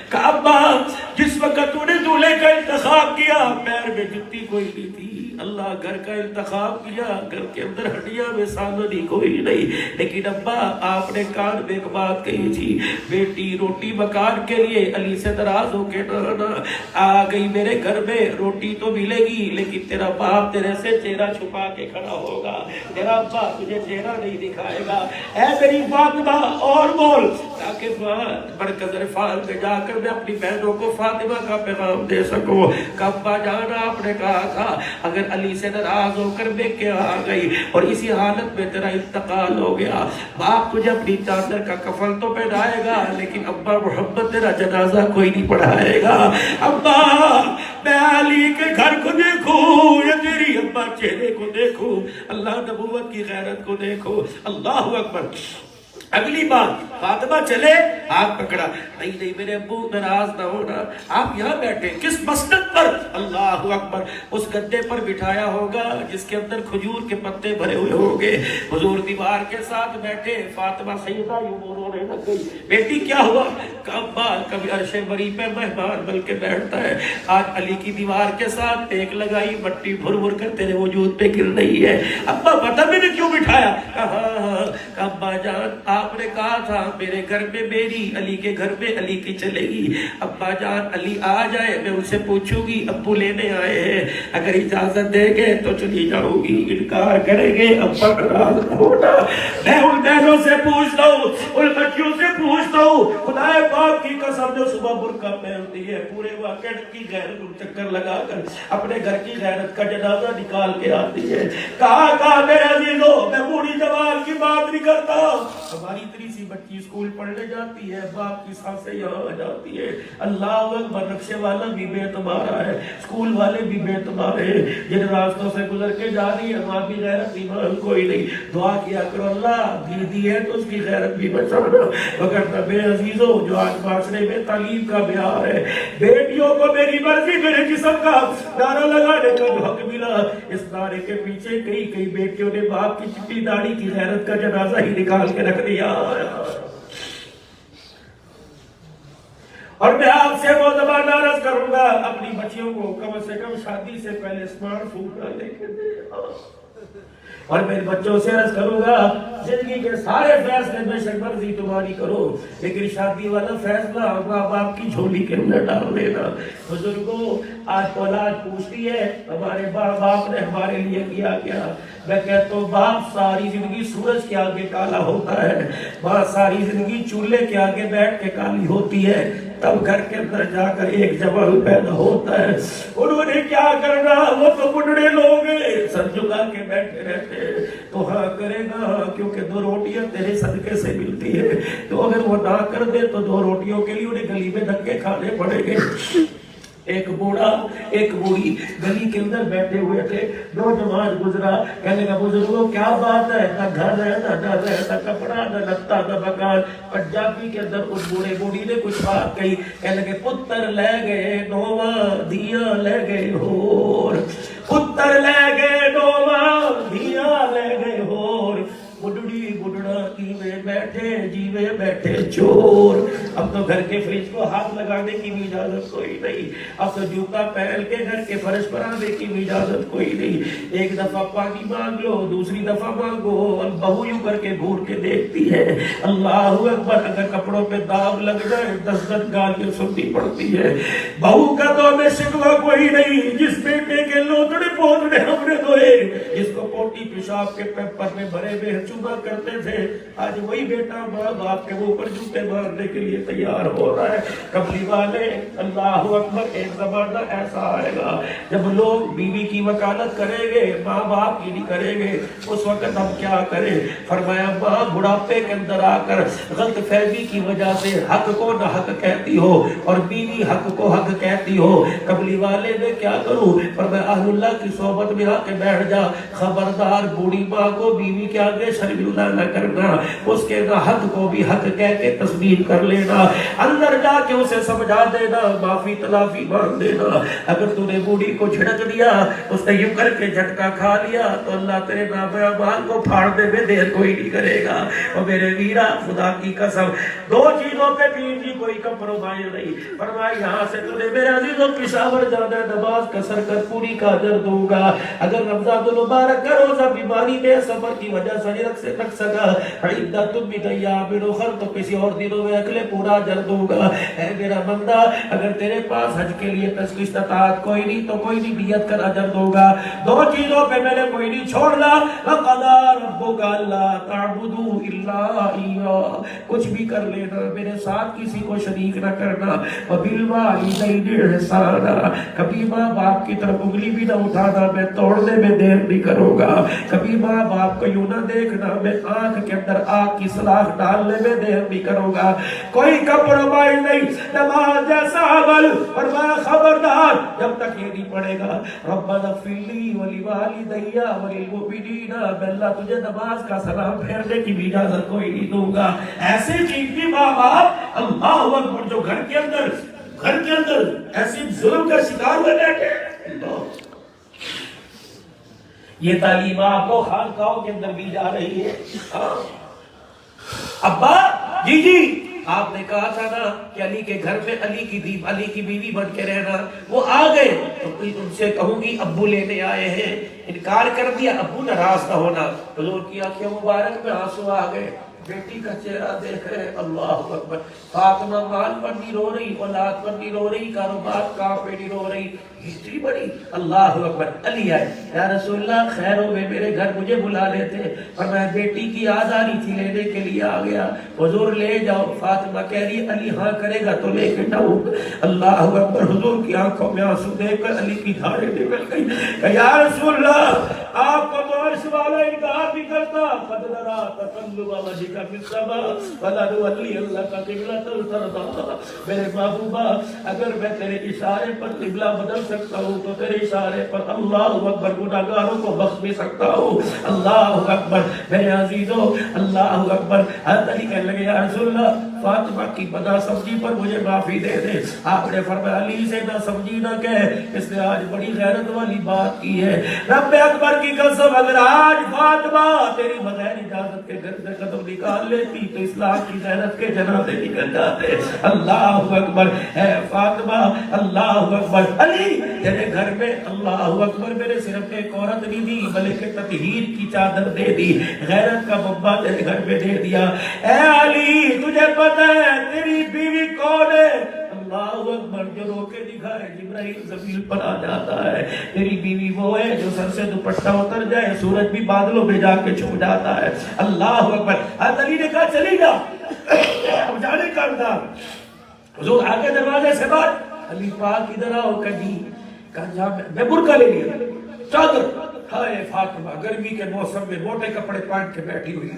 S1: کعبہ جس وقت تو نے دولہے کا انتخاب کیا پیر میں جتی کوئی نہیں تھی. اللہ گھر کا انتخاب کیا، گھر کے اندر ہڈیاں میں سامنے کوئی نہیں. لیکن ابا آپ نے کان میں ایک بات کہی تھی، بیٹی روٹی مکان کے لیے علی سے دراز ہو کے نہ آ گئی میرے گھر میں. روٹی تو ملے گی لیکن تیرا باپ تیرے سے چہرہ چھپا کے کھڑا ہوگا، تیرا ابا تجھے چہرہ نہیں دکھائے گا. اے میری فاطمہ اور بول تاکہ مرکز عرفان میں جا کر میں اپنی بہنوں کو فاطمہ کا پیغام دے سکوں. کعبہ جانا آپ نے کہا تھا اگر علی سے ناراض ہو کر بے کے آ گئی اور اسی حالت میں تیرا انتقال ہو گیا، باپ تجھے اپنی چادر کا کفن تو پہنائے گا لیکن ابا محمد تیرا جنازہ کوئی نہیں پڑھائے گا. ابا میں علی کے گھر کو دیکھوں یا تیری ابا چہرے کو دیکھوں، اللہ نبوت کی غیرت کو دیکھو. اللہ اکبر. اگلی بات فاطمہ چلے ہاتھ پکڑا، نہیں میرے ابو ناراض نہ ہونا، آپ یہاں بیٹھے کس مسند پر؟ اللہ اکبر. اس گدے پر بٹھایا ہوگا جس کے اندر کھجور کے پتے بھرے ہوئے ہوں گے. حضور دیوار کے ساتھ بیٹھے. فاطمہ سیدہ یوں رونے لگ گئی. بیٹی کیا ہوا؟ کعبہ کبھی عرش بری پہ مہمان بن کے بیٹھتا ہے، آج علی کی دیوار کے ساتھ ٹیک لگائی، مٹی بھر بھر کر تیرے وجود پہ گر رہی ہے. ابا پتہ میں نے کیوں بٹھایا؟ ابا جان آپ نے کہا تھا میرے گھر میں میری، علی کے گھر میں علی کی چلے گی. ابا جان علی آ جائے میں ان سے پوچھوں گی ابو لینے آئے ہیں، اگر اجازت دیں گے تو چلی جاؤں گی، انکار کریں گے ابا ناراض نہ ہونا. میں ان بہنوں سے پوچھتا ہوں، ان بچیوں سے پوچھتا ہوں، خدا پاک کی قسم جو صبح برقع پہنتی ہے پورے واقعہ کی غیرت ان چکر لگا کر اپنے گھر کی غیرت کا جنازہ نکال کے آتی ہے. کہا میرے عزیزوں میں بوڑھی جوان کی بات نہیں کرتا. ہماری اتنی سی بچی اسکول پڑھنے جاتی ہے، باپ کی سانسیں یہاں آ جاتی ہے. اللہ اکبر. رکشے والا بھی بے تمہارا ہے، اسکول والے بھی بے تمہارے ہیں، جن راستوں سے گزر کے جا رہی ہے وہاں بھی غیرت ایمان کوئی نہیں. دعا کیا کرو اللہ دی ہے تو اس کی غیرت بھی بچانا. وگرنہ میرے عزیزوں جو آج معاشرے میں تعلیم کا معیار ہے، بیٹیوں کو میری مرضی میرے جسم کا نعرہ لگانے کا جو حق ملا، اس نعرے کے پیچھے کئی بیٹیوں نے باپ کی چٹی داڑھی کی غیرت کا جنازہ ہی نکال کے رکھ دیا. اور میں آپ سے وہ زبان عرض کروں گا اپنی بچیوں کو کم سے کم شادی سے پہلے اسمارٹ فون نہ لے کے دے. اور میرے بچوں سے عرض کروں گا زندگی کے سارے فیصلے بے شک مرضی تمہاری کرو لیکن شادی والا فیصلہ ماں باپ کی جھولی کے اندر ڈال دینا. بزرگوں آج اولاد پوچھتی ہے ہمارے باپ نے ہمارے لیے کیا کیا. میں کہتا ہوں باپ ساری زندگی سورج کے آگے کالا ہوتا ہے، ماں ساری زندگی چولہے کے آگے بیٹھ کے کالی ہوتی ہے، تب گھر کے اندر جا کر ایک جوان پیدا ہوتا ہے. انہوں نے کیا کرنا، وہ تو بڈھڑے لوگ ہیں سر جھکا کے بیٹھے رہتے ہیں. تو ہاں کرے گا کیونکہ 2 روٹیاں تیرے صدقے سے ملتی ہے. تو اگر وہ نہ کر دے تو 2 روٹیوں کے لیے انہیں گلی میں دھکے کھانے پڑیں گے. ایک بوڑھا ایک بوڑھی گلی کے اندر بیٹھے ہوئے تھے. نوجوان گزرا، کہنے کا بزرگوں کیا بات ہے، نہ گھر ہے نہ ڈر ہے نہ کپڑا نہ لتا نہ مکان. پنجابی کے اندر اس بوڑھے بوڑھی نے کچھ بات کہی، کہنے لگے پتر لے گئے نواں دیا لے گئے ہور، پتر لے گئے نواں دیا لے گئے ہور. بڈڑی بڈڑا کی میں بیٹھے جیوے بیٹھے چور. اب تو گھر کے فریج کو ہاتھ لگانے کی بھی اجازت کوئی نہیں. اب تو جوتا پہن کے گھر کے فرش پر آنے کی بھی اجازت کوئی نہیں. ایک دفعہ پانی مانگ لو, دوسری دفعہ مانگو. بہو یوں کر کے گھور کے دیکھتی ہے. اللہ اکبر. اگر کپڑوں پہ داغ لگ جائے 10 گالیاں سننی پڑتی ہے. بہو کا تو ہمیں شکوہ کوئی نہیں. جس بیٹے کے لوتڑے پوتڑے ہم نے دھوئے, جس کو پوٹی پیشاب کے پیپر میں بھرے ہوئے چوبا کرتے تھے, آج وہی بیٹا ماں باپ کے اوپر جوتے مارنے کے لیے تیار ہو رہا ہے. کملی والے اللہ اکبر. ایک زمانہ ایسا آئے گا جب لوگ بیوی کی وکالت کریں گے, ماں باپ کی نہیں کریں گے. اس وقت ہم کیا کریں؟ فرمایا ماں بڑھاپے کے اندر آ کر غلط فہمی کی وجہ سے حق کو نہ حق کہتی ہو اور بیوی حق کو حق کہتی ہو. کملی والے میں کیا کروں؟ فرمایا اہل اللہ کی صحبت میں آ کے بیٹھ جا. خبردار بوڑھی ماں کو بیوی کے آگے شرمندہ نہ کرنا. اس کے نہ حق کو بھی حق کہہ کے تسلیم کر لینا. اندر جا کے اسے سمجھا دینا, معافی تلافی مانگ دینا. اگر تو نے بوڑھی کو جھڑک دیا, اس نے یوں کر کے جھٹکا کھا لیا, تو اللہ تیرے نام اعمال کو پھاڑنے میں دیر کوئی نہیں کرے گا. اور میرے ویرا خدا کی قسم, 2 چیزوں پہ بھی کوئی کمپرومائز نہیں. فرمایا یہاں سے تو نے میرے عزیزوں پشاور جانا, نماز قصر کر پوری کا اجر دوں گا. اگر رمضان المبارک کا روزہ بیماری میں سفر کی وجہ سے نہیں رکھ سکا, عدت من ایام اخر, تو کسی اور دنوں میں اگلے پورا اجر دوں گا. اے میرا بندہ, اگر تیرے پاس حج کے لیے استطاعت کوئی نہیں تو کوئی نہیں, نیت کر اجر دوں گا. 2 چیزوں پہ میں نے کوئی نہیں چھوڑنا. وَقَضَىٰ رَبُّكَ أَلَّا تَعْبُدُوا إِلَّا إِيَّاهُ, کچھ بھی کر لینا میرے ساتھ کسی کو شریک نہ کرنا. وَبِالْوَالِدَيْنِ إِحْسَانًا, کبھی ماں باپ کی طرف انگلی بھی نہ اٹھانا, میں توڑنے میں دیر نہیں کروں گا. کبھی ماں باپ کو یوں نہ دیکھنا, میں آنکھ کے اندر آنکھ کی سلاخ ڈالنے میں دیر نہیں کروں گا. کوئی کمپرومائز نہیں. نماز جیسا عمل, فرمایا خبردار جب تک یہ نہیں پڑھے گا ربنا اغفر لی ولوالدی وللمؤمنین, میں اللہ تجھے نماز کا سلام پھیرنے کی بھی اجازت کوئی نہیں دوں گا. ایسے چیزیں ماں باپ اللہ اکبر جو گھر کے اندر ایسی ظلم کا شکار ہوئے بیٹھے. یہ تعلیم آپ کو خانقاہوں کے اندر بھی جا رہی ہے. ابا جی آپ نے کہا تھا نا کہ علی کے گھر میں علی کی بیوی بن کے رہنا, وہ آ گئے تو ان سے کہوں گی ابو لینے آئے ہیں. انکار کر دیا, ابو ناراض نہ ہونا. حضور کی آنکھیں مبارک میں آنسو آ گئے, بیٹی کا چہرہ دیکھ رہے. اللہ اکبر. فاطمہ مال پر نہیں رو رہی, اولاد پر نہیں رو رہی, کاروبار کام پہ نہیں رو رہی, اتنی بڑی. اللہ اکبر. علی آئے, یا رسول اللہ خیر ہوئے میرے گھر مجھے بلا لیتے, پر میں بیٹی کی یاد آ رہی تھی لینے کے لیے آ گیا. حضور لے جاؤ. فاطمہ کہہ رہی علی ہاں کرے گا تو لے کے جاؤ. اللہ اکبر. حضور کی آنکھوں میں آنسو دیکھ کر علی کی دھاڑیں نکل گئی کہ یا رسول اللہ آپ کو تو عرش والا انکار نہیں کرتا. قد نرا تقلب وجهك في السماء فلنولينك قبلة ترضاها. میرے محبوبہ اگر میں تیرے اشارے پر قبلہ بدل سکتا ہوں تو تیرے اشارے پر اللہ اکبر گناہگاروں کو بخش بھی سکتا ہوں. اللہ اکبر. میرے عزیزوں اللہ اکبر. حضرت علی کہنے لگے یا رسول اللہ فاطمہ کی بنا سمجھی پر مجھے معافی دے دے. آپ نے فرمایا علی سے نہ سمجھی نہ کہے, اس نے آج بڑی غیرت والی بات کی ہے. رب اکبر کی قسم اگر آج فاطمہ تیری بغیر اجازت کے گھر سے قدم نکال لیتی تو اسلام کی غیرت کے جنازے نکل جاتے. اللہ اکبر. اے فاطمہ اللہ اکبر. علی تیرے گھر میں اللہ اکبر میرے صرف ایک عورت نہیں دی بلکہ تطہیر کی چادر دے دی, غیرت کا ببا تیرے گھر میں دے دیا. اے علی تجھے پتہ ہے تیری بیوی کون ہے؟ اللہ اکبر. جو روکے دکھائے جبرائیل زمین پر آ جاتا ہے. تیری بیوی وہ ہے جو سر سے دوپٹہ اتر جائے سورج بھی بادلوں میں جا کے چھپ جاتا ہے. اللہ اکبر. حضرت علی نے کہا چلی جا, اب جانے کا انداز. حضور آگے دروازے سے بات, علی پاک ادھر آؤ. کبھی کہا میں برقع لے لیا, چادر. ہائے فاطمہ گرمی کے موسم میں موٹے کپڑے پہن کے بیٹھی ہوئی.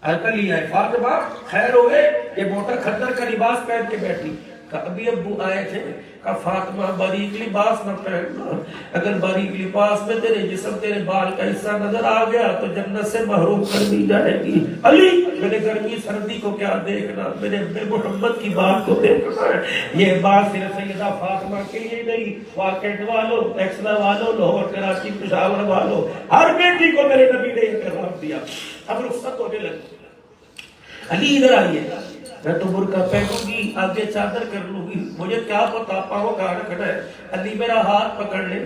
S1: علی آئے, فاطمہ خیر ہوئے, یہ موٹا کھدر کا لباس پہن کے بیٹھی. ابھی ابو آئے تھے, کہا فاطمہ باریک لباس نہ پہننا, اگر باریک لباس میں تیرے جسم تیرے بال کا حصہ نظر آ گیا تو جنت سے محروم کر دی جائے گی. علی میرے گرمی سردی کو کیا دیکھنا, میرے محمد کی بات کو دیکھنا ہے. یہ بات صرف سیدہ فاطمہ کے لیے نہیں, واقعات والوں, ایکسلا والوں, لاہور کراچی پشاور والوں, ہر بیٹی کو میرے نبی نے یہ پیغام دیا. اب رخصت ہونے لگی. علی ادھر آئیے، میں تو برقع پہنوں گی، آگے چادر کر لوں گی، مجھے کیا پتا پاؤں کہاں رکھنا ہے۔ علی میرا ہاتھ پکڑ لے،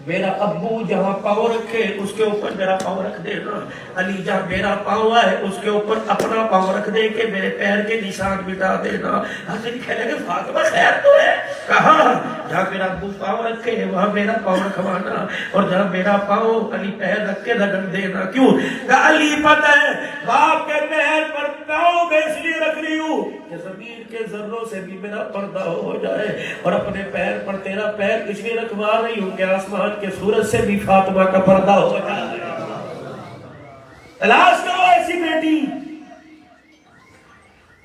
S1: میرا ابو جہاں پاؤں رکھے اس کے اوپر میرا پاؤں رکھ دینا، علی جہاں میرا پاؤں ہے اس کے اوپر اپنا پاؤں رکھ دے کے میرے پیر کے نشان مٹا دینا۔ علی کہنے لگے فاطمہ خیر تو ہے؟ کہاں؟ جہاں میرا ابو پاؤں رکھے وہاں میرا پاؤں رکھوانا، اور جہاں میرا پاؤں علی پیر رکھ کے رگڑ دینا۔ کیوں؟ کہ علی پتہ ہے باپ کے پیر پر پاؤں میں اس لیے رکھ رہی ہوں کہ زمین کے ذروں سے بھی میرا پردہ ہو جائے، اور اپنے پیر پر تیرا پیر اس لیے رکھوا رہی ہوں کہ آسمان کے سورج سے بھی فاطمہ کا پردہ ہو جائے۔ تلاش کرو ایسی بیٹی۔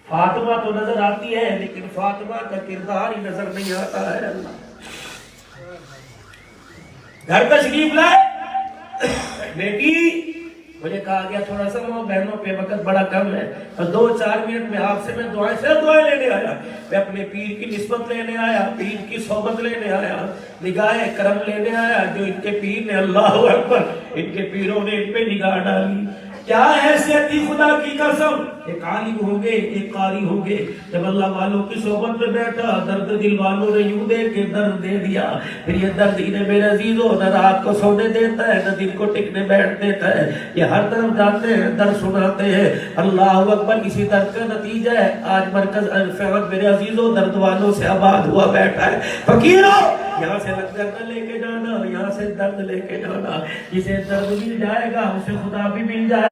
S1: فاطمہ تو نظر آتی ہے لیکن فاطمہ کا کردار ہی نظر نہیں آتا ہے۔ گھر تشریف لائے بیٹی، مجھے کہا گیا تھوڑا سا وہ بہنوں پہ وقت بڑا کم ہے، اور 2-4 منٹ میں آپ سے میں دعائیں لینے آیا، میں اپنے پیر کی نسبت لینے آیا، پیر کی صحبت لینے آیا، نگاہ کرم لینے آیا جو ان کے پیر نے، اللہ اکبر، ان کے پیروں نے ان پہ نگاہ ڈالی۔ کیا حیثیت تھی خدا کی قسم، ایک عالم ہوں گے ایک قاری ہوں گے، جب اللہ والوں کی صحبت میں بیٹھا درد دل والوں نے یوں دے کے درد دے دیا، پھر یہ درد انہیں میرے عزیزوں نہ رات کو سونے دیتا ہے نہ دل کو ٹکنے بیٹھ دیتا ہے، یہ ہر طرف جاتے ہیں درد سناتے ہیں۔ اللہ اکبر، اسی درد کا نتیجہ ہے آج مرکز الفیض میرے عزیزوں درد والوں سے آباد ہوا بیٹھا ہے۔ فقیروں یہاں سے لنگر نہ لے کے جانا، یہاں سے درد لے کے جانا، جسے درد مل جائے گا اسے خدا بھی مل جائے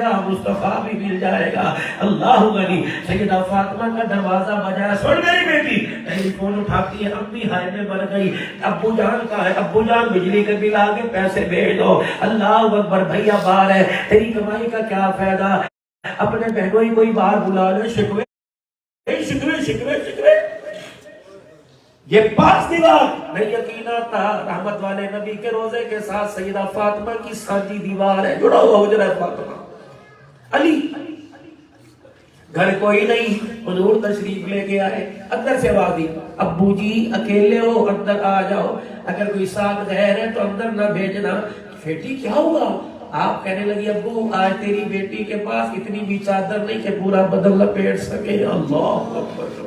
S1: گا، مصطفیٰ بھی مل جائے گا۔ اللہ غنی۔ سیدہ فاطمہ کا دروازہ بجایا، سن میری بیٹی، ٹیلی فون اٹھاتی ہے، امی ہائے میں مر گئی، ابو جان کا ہے، ابو جان بجلی کے بل آگے پیسے بھیج دو۔ اللہ اکبر، بھیا باہر ہے، تیری کمائی کا کیا فائدہ، اپنے بہنوں ہی کوئی باہر بلا لے، شکوے شکوے شکوے شکوے۔ یہ 5 دیوار نہیں یقین آتا، رحمت والے نبی کے روزے کے ساتھ سیدہ فاطمہ کی سانجی دیوار ہے، جڑا ہوا حجرہ ہے فاطمہ۔ علی گھر کوئی نہیں، حضور تشریف لے کے آئے، اندر سے آواز دی، ابو جی اکیلے ہو اندر آ جاؤ، اگر کوئی ساتھ غیر ہے تو اندر نہ بھیجنا۔ بیٹی کیا ہوا؟ آپ کہنے لگی ابو آج تیری بیٹی کے پاس اتنی بھی چادر نہیں کہ پورا بدن لپیٹ سکے۔ اللہ اکبر۔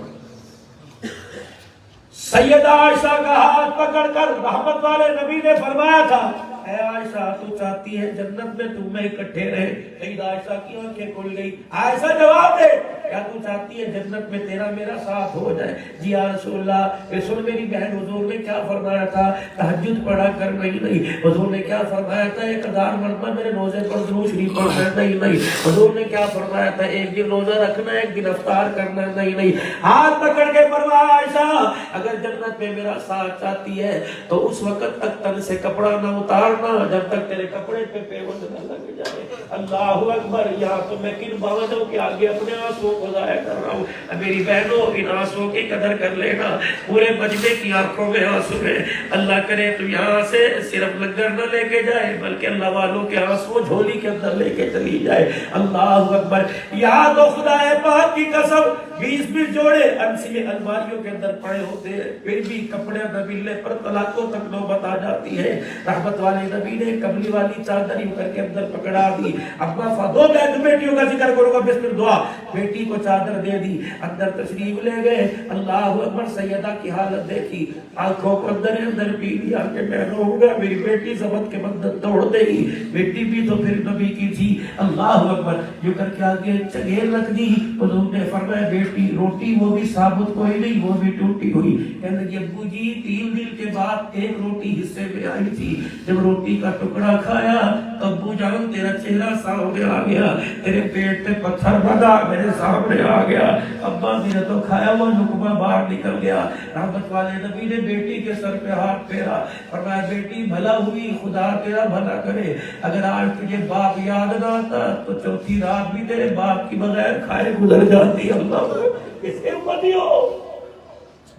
S1: سیدہ عائشہ کا ہاتھ پکڑ کر رحمت والے نبی نے فرمایا تھا، اے عائشہ تو چاہتی ہے جنت میں تم میں اکٹھے رہے؟ سیدہ عائشہ کی آنکھیں کھل گئی، عائشہ جواب دے، کیا تو چاہتی ہے جنت میں تیرا میرا ساتھ ہو جائے؟ جی یا رسول اللہ۔ سن میری بہن، حضور نے کیا فرمایا تھا؟ تہجد پڑھا کر نہیں، حضور نے کیا فرمایا تھا؟ 1000 مرتبہ میرے روزے پر درود شریف پڑھنا نہیں، حضور نے کیا فرمایا تھا؟ ایک دن روزہ رکھنا ایک دن افطار کرنا نہیں۔ ہاتھ پکڑ کے فرمایا عائشہ اگر جنت میں میرا ساتھ چاہتی ہے تو اس وقت تک تن سے کپڑا نہ اتارنا جب تک تیرے کپڑے پہ پیوند نہ لگ جائے۔ اللہ اکبر۔ یہاں تو میں کن باندھوں کے آگے اپنے آنسوں کو ضائع کر رہا ہوں، میری بہنوں ان آنسوں کی قدر کر لینا، پورے مجمع کی آنکھوں میں آنسو ہے۔ اللہ کرے تو یہاں سے صرف لنگر نہ لے کے جائے بلکہ اللہ والوں کے آنسو جھولی کے اندر لے کے چلی جائے۔ اللہ اکبر۔ یہاں تو خدا پاک کی قسم 20 جوڑے انسی الماریوں کے اندر پڑے ہوتے ہیں، پھر بھی کپڑے نہ ملنے پر طلاقوں تک نوبت آ جاتی ہے۔ رحمت والے نبی نے کملی والی چادر یوں کر کے اندر پکڑا دی۔ ابا فادو بیٹیوں کا ذکر کرو گا، بسم دعا، بیٹی کو چادر دے دی، اندر تشریف لے گئے۔ اللہ اکبر۔ سیدہ کی حالت دیکھی، آنکھوں کو اندر پی لیا کہ میں رہوں گا، میری بیٹی ضبط کے بندن توڑ دے گی، بیٹی بھی تو پھر نبی کی تھی۔ اللہ اکبر۔ یوں کر کے آگے چگیر رکھ دی۔ حضور نے فرمایا بیٹی روٹی وہ بھی ثابت کوئی نہیں، وہ بھی ٹوٹی ہوئی۔ کہنے لگی ابو جی 3 دن کے بعد ایک روٹی حصے میں آئی تھی، جب روٹی کا ٹکڑا کھایا تو ابو جان تیرا چہرہ سامنے آ گیا، تیرے پیٹ پہ پتھر بنا میرے سامنے آ گیا، ابا میرا تو کھایا ہوا لقمہ باہر نکل گیا۔ رحمت والے نبی نے بیٹی کے سر پہ ہاتھ پھیرا، فرمایا بیٹی بھلا ہوئی، خدا تیرا بھلا کرے، اگر آج تجھے باپ یاد نہ آتا تو چوتھی رات بھی تیرے باپ کی بغیر کھائے گزر جاتی۔ اللہ کسے امتیوں،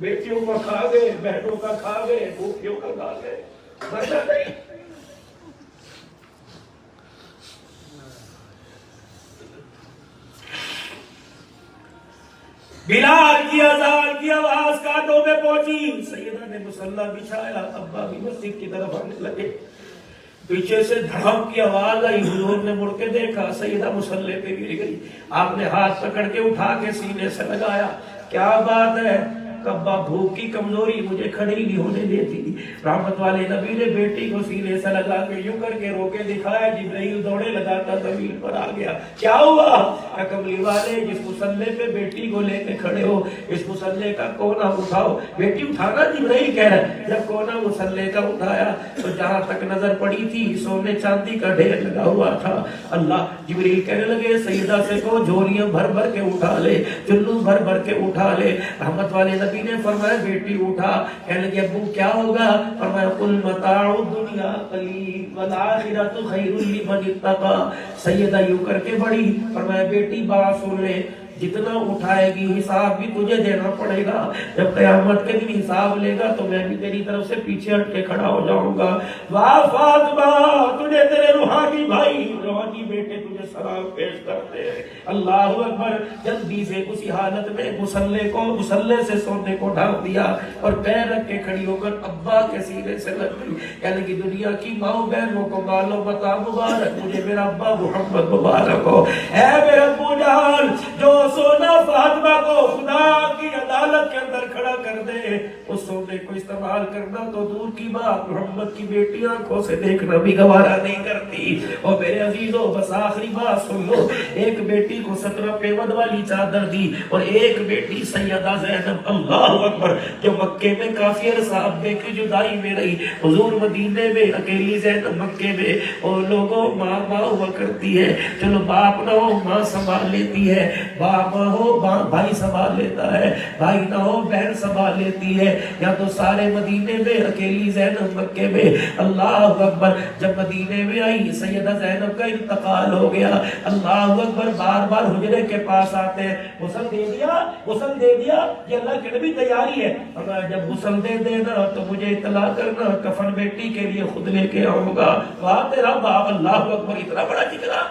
S1: بیٹیوں کا کھا گئے، بہنوں کا کھا گئے، بھوکیوں کا کھا گئے، مرنا نہیں۔ بلال کی اذان کی آواز کانوں میں پہنچی، سیدہ نے مصلی بچھایا، ابا بھی مسجد کی طرف آنے لگے۔ پیچھے سے دھڑام کی آواز آئی، حضور نے مڑ کے دیکھا، سیدہ مصلی پہ گر گئی۔ آپ نے ہاتھ پکڑ کے اٹھا کے سینے سے لگایا، کیا بات ہے؟ کبا بھوک کی کمزوری مجھے کھڑی نہیں ہونے دیتی۔ رحمت والے نبی نے بیٹی کو سینے سے لگا کے یوں کر کے رو کے دکھایا، جبرائیل دوڑے لگاتا زمین پر آ گیا۔ کیا ہوا؟ کہ کملی والے جس مصلی پہ بیٹی کو لے کے کھڑے ہو، اس مصلی کا کونا اٹھاؤ۔ بیٹی اٹھانا جبرائیل کہہ رہا ہے۔ جب کونا مصلی کا اٹھایا تو جہاں تک نظر پڑی تھی سونے چاندی کا ڈھیر لگا ہوا تھا۔ اللہ جبرائیل کہنے لگے سیدہ سے کو جھولیاں بھر بھر کے اٹھا لے، چلو بھر بھر کے اٹھا لے۔ رحمت والے نبی نے فرمایا بیٹی اٹھا۔ کہنے لگے ابو کیا ہوگا؟ فرمایا قل متاع الدنیا قلیل والآخرۃ خیر لمن اتقی۔ سیدہ یوں کر کے بڑی، فرمایا بیٹی بات سن لے، جتنا اٹھائے گی حساب بھی تجھے دینا پڑے گا۔ جب قیامت کے دن حساب لے گا تو میں بھی تیری طرف سے پیچھے ہٹ کے کھڑا ہو جاؤں گا۔ واہ فاطمہ، تجھے تیرے روحانی بھائی، روحانی بیٹے تجھے سلام پیش کرتے ہیں۔ اللہ اکبر۔ جلدی سے اسی حالت میں مصلی سے سونے کو ڈھانپ دیا اور پیر رکھ کے کھڑی ہو کر ابا کے سینے سے لگ گئی۔ یعنی کہ دنیا کی ماؤں بہنوں کو بالو بتا مبارک، مجھے میرا ابا محمد مبارک ہو۔ اے میرا ابو جان، جو سونا فاطمہ کو خدا کی عدالت کے اندر کھڑا کر دے، اس سونے کو استعمال کرنا تو دور کی بات، محمد کی بیٹی آنکھوں سے دیکھنا بھی گوارا نہیں کرتی۔ اور میرے عزیزوں بس آخری بات سن لو، ایک بیٹی کو 17 پیود والی چادر دی اور ایک بیٹی سیدہ زینب، اللہ اکبر، جو مکے میں کافی عرصہ ابے کی جدائی میں رہی، حضور مدینے میں اکیلی زینب مکے میں، اور لوگوں ماں ہوا کرتی ہے، چلو باپ نہ ہو ماں سنبھال لیتی ہے، باپ ہو بھائی سنبھال لیتا ہے، بھائی نہ ہو بہن سنبھال لیتی ہے، یا تو سارے مدینے میں اکیلی زینب مکے میں۔ اللہ اکبر، جب مدینے میں آئی سیدہ زینب کا انتقال ہو گیا، اللہ اکبر، بار بار حجرے کے پاس آتے ہیں، غسل دے دیا، یہ اللہ کی نبی تیاری ہے، جب غسل دے دینا تو مجھے اطلاع کرنا، کفن بیٹی کے لیے خود لے کے آؤں گا۔ وہاں تیرا باپ، اللہ اکبر، اتنا بڑا جگرا،